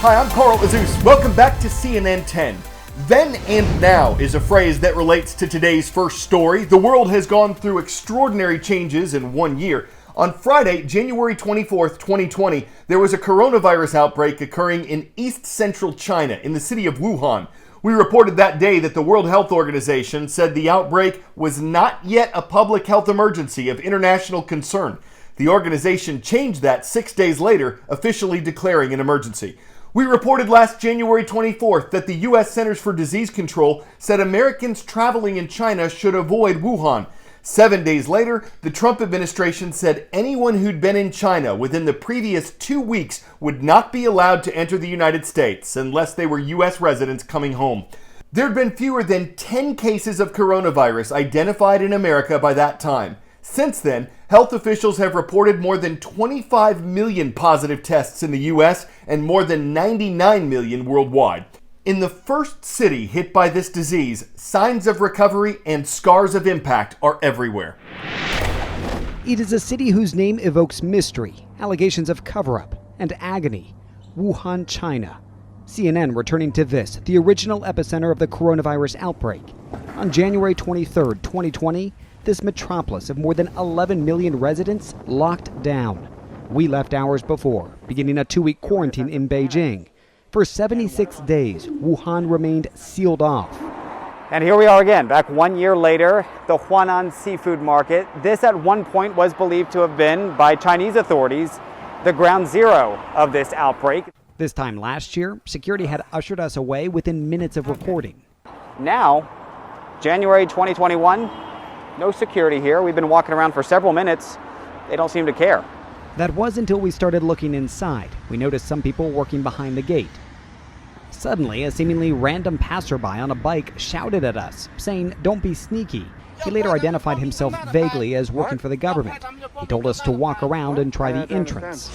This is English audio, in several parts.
Hi, I'm Carl Azus. Welcome back to CNN 10. Then and now is a phrase that relates to today's first story. The world has gone through extraordinary changes in 1 year. On Friday, January 24th, 2020, there was a coronavirus outbreak occurring in East Central China in the city of Wuhan. We reported that day that the World Health Organization said the outbreak was not yet a public health emergency of international concern. The organization changed that 6 days later, officially declaring an emergency. We reported last January 24th that the U.S. Centers for Disease Control said Americans traveling in China should avoid Wuhan. 7 days later, the Trump administration said anyone who'd been in China within the previous 2 weeks would not be allowed to enter the United States unless they were U.S. residents coming home. There had been fewer than 10 cases of coronavirus identified in America by that time. Since then, health officials have reported more than 25 million positive tests in the U.S. and more than 99 million worldwide. In the first city hit by this disease, signs of recovery and scars of impact are everywhere. It is a city whose name evokes mystery, allegations of cover-up, and agony. Wuhan, China. CNN returning to this, the original epicenter of the coronavirus outbreak. On January 23, 2020, this metropolis of more than 11 million residents locked down. We left hours before, beginning a 2-week quarantine in Beijing. For 76 days, Wuhan remained sealed off. And here we are again, back 1 year later, the Huanan seafood market. This at one point was believed to have been, by Chinese authorities, the ground zero of this outbreak. This time last year, security had ushered us away within minutes of reporting. Now, January 2021, no security here. We've been walking around for several minutes. They don't seem to care. That was until we started looking inside. We noticed some people working behind the gate. Suddenly, a seemingly random passerby on a bike shouted at us, saying, "Don't be sneaky." He later identified himself vaguely as working for the government. He told us to walk around and try the entrance.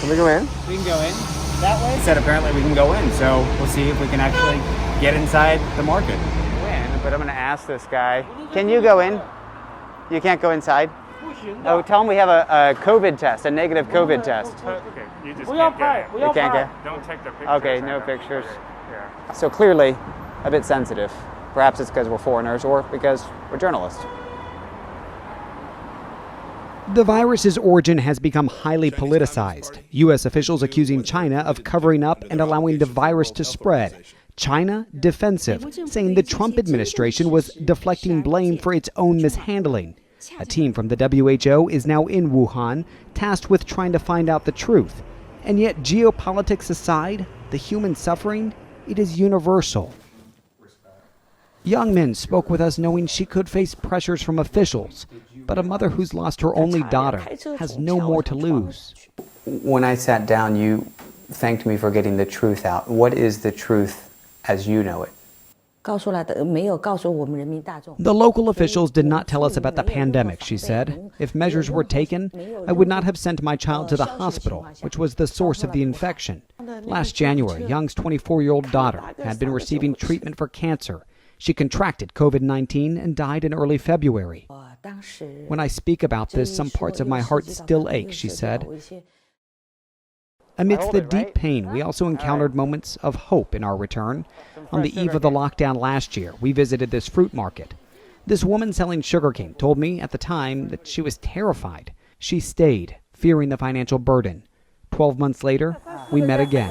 Can we go in? We can go in. That way? He said apparently we can go in, so we'll see if we can actually get inside the market. But I'm going to ask this guy, can you go in? You can't go inside? Oh, tell him we have a COVID test, a negative COVID test. Okay, you just can't get in. You can't get? Don't take the pictures. Okay, no pictures. Yeah. So clearly a bit sensitive. Perhaps it's because we're foreigners or because we're journalists. The virus's origin has become highly politicized. U.S. officials accusing China of covering up and allowing the virus to spread. China defensive, saying the Trump administration was deflecting blame for its own mishandling. A team from the WHO is now in Wuhan, tasked with trying to find out the truth. And yet, geopolitics aside, the human suffering, it is universal. Young Min spoke with us knowing she could face pressures from officials, but a mother who's lost her only daughter has no more to lose. When I sat down, you thanked me for getting the truth out. What is the truth as you know it? The local officials did not tell us about the pandemic, she said. If measures were taken, I would not have sent my child to the hospital, which was the source of the infection. Last January, Young's 24-year-old daughter had been receiving treatment for cancer. She contracted COVID-19 and died in early February. When I speak about this, some parts of my heart still ache, she said. Amidst the deep pain, we also encountered moments of hope in our return. On the eve of the lockdown last year, we visited this fruit market. This woman selling sugarcane told me at the time that she was terrified. She stayed, fearing the financial burden. 12 months later, we met again.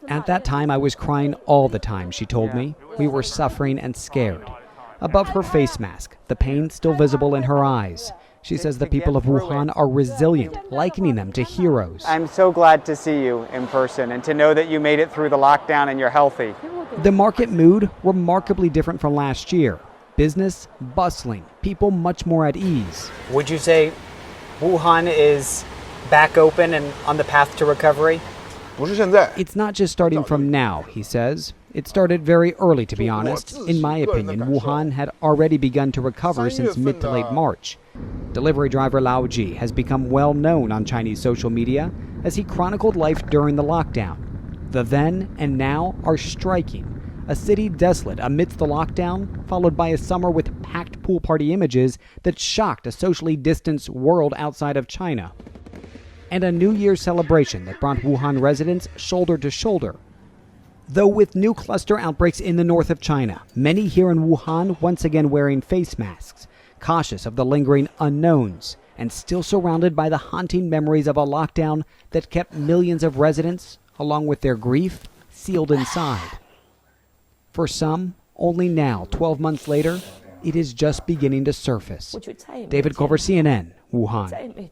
At that time, I was crying all the time, she told me. We were suffering and scared. Above her face mask, the pain still visible in her eyes. She says the people of Wuhan are resilient, likening them to heroes. I'm so glad to see you in person and to know that you made it through the lockdown and you're healthy. The market mood remarkably different from last year. Business bustling, people much more at ease. Would you say Wuhan is back open and on the path to recovery? It's not just starting from now, he says. It started very early, to be honest. In my opinion, Wuhan had already begun to recover since mid to late March. Delivery driver Lao Ji has become well known on Chinese social media as he chronicled life during the lockdown. The then and now are striking. A city desolate amidst the lockdown, followed by a summer with packed pool party images that shocked a socially distanced world outside of China. and a New Year's celebration that brought Wuhan residents shoulder to shoulder. Though with new cluster outbreaks in the north of China, many here in Wuhan once again wearing face masks, cautious of the lingering unknowns, and still surrounded by the haunting memories of a lockdown that kept millions of residents, along with their grief, sealed inside. For some, only now, 12 months later, it is just beginning to surface. David Culver, CNN, Wuhan.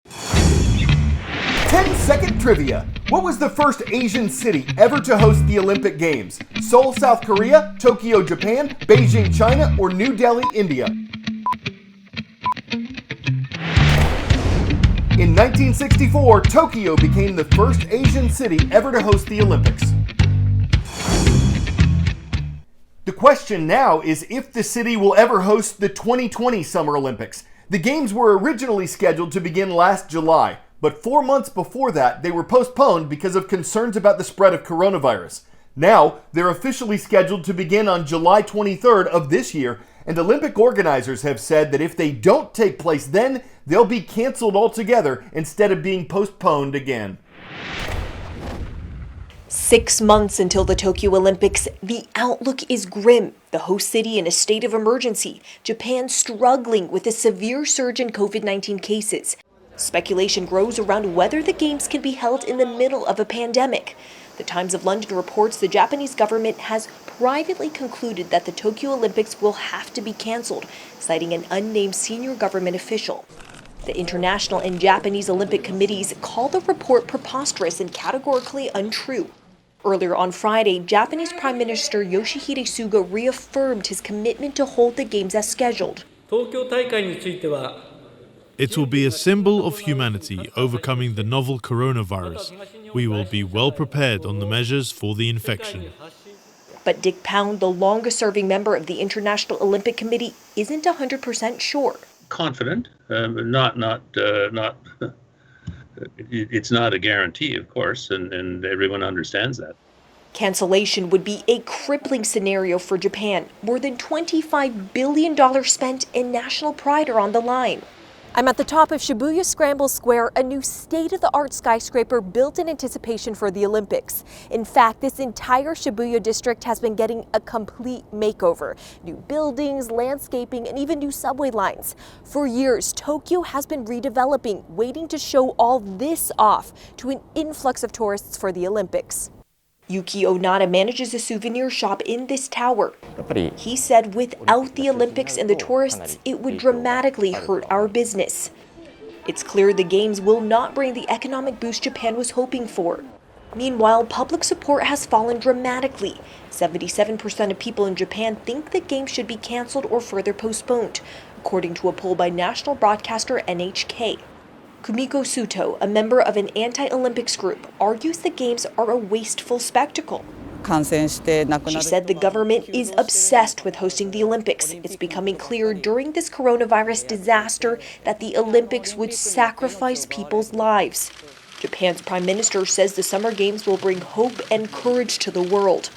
10-second trivia. What was the first Asian city ever to host the Olympic Games? Seoul, South Korea, Tokyo, Japan, Beijing, China, or New Delhi, India? In 1964, Tokyo became the first Asian city ever to host the Olympics. The question now is if the city will ever host the 2020 Summer Olympics. The Games were originally scheduled to begin last July, but 4 months before that, they were postponed because of concerns about the spread of coronavirus. Now, they're officially scheduled to begin on July 23rd of this year, and Olympic organizers have said that if they don't take place then, they'll be canceled altogether instead of being postponed again. 6 months until the Tokyo Olympics, the outlook is grim. The host city in a state of emergency, Japan struggling with a severe surge in COVID-19 cases. Speculation grows around whether the Games can be held in the middle of a pandemic. The Times of London reports the Japanese government has privately concluded that the Tokyo Olympics will have to be canceled, citing an unnamed senior government official. The International and Japanese Olympic committees call the report preposterous and categorically untrue. Earlier on Friday, Japanese Prime Minister Yoshihide Suga reaffirmed his commitment to hold the Games as scheduled. It will be a symbol of humanity overcoming the novel coronavirus. We will be well prepared on the measures for the infection. But Dick Pound, the longest-serving member of the International Olympic Committee, isn't 100% sure. Confident, it's not a guarantee, of course, and everyone understands that. Cancellation would be a crippling scenario for Japan. More than $25 billion spent and national pride are on the line. I'm at the top of Shibuya Scramble Square, a new state-of-the-art skyscraper built in anticipation for the Olympics. In fact, this entire Shibuya district has been getting a complete makeover. New buildings, landscaping, and even new subway lines. For years, Tokyo has been redeveloping, waiting to show all this off to an influx of tourists for the Olympics. Yuki Onada manages a souvenir shop in this tower. He said without the Olympics and the tourists, it would dramatically hurt our business. It's clear the Games will not bring the economic boost Japan was hoping for. Meanwhile, public support has fallen dramatically. 77% of people in Japan think the Games should be canceled or further postponed, according to a poll by national broadcaster NHK. Kumiko Suto, a member of an anti-Olympics group, argues the Games are a wasteful spectacle. She said the government is obsessed with hosting the Olympics. It's becoming clear during this coronavirus disaster that the Olympics would sacrifice people's lives. Japan's prime minister says the Summer Games will bring hope and courage to the world.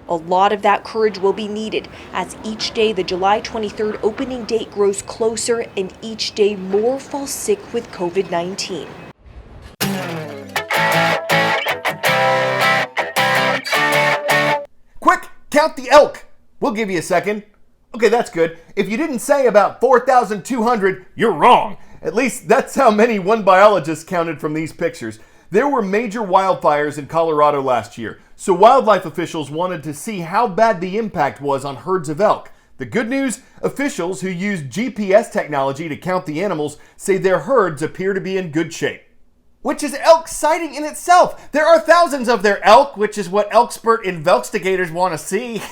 A lot of that courage will be needed as each day the July 23rd opening date grows closer and each day more fall sick with COVID-19. Quick, count the elk. We'll give you a second. Okay, that's good. If you didn't say about 4,200, you're wrong. At least that's how many one biologist counted from these pictures. There were major wildfires in Colorado last year, so wildlife officials wanted to see how bad the impact was on herds of elk. The good news, officials who used GPS technology to count the animals say their herds appear to be in good shape. Which is elk sighting in itself. There are thousands of their elk, which is what elkspert investigators want to see.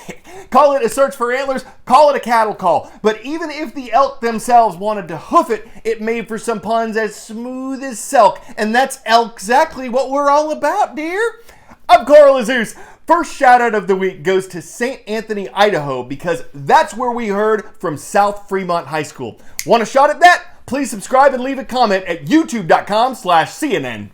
Call it a search for antlers, call it a cattle call. But even if the elk themselves wanted to hoof it, it made for some puns as smooth as silk. And that's exactly what we're all about, dear. I'm Carl Azus. First shout out of the week goes to St. Anthony, Idaho, because that's where we heard from South Fremont High School. Want a shot at that? Please subscribe and leave a comment at youtube.com/CNN.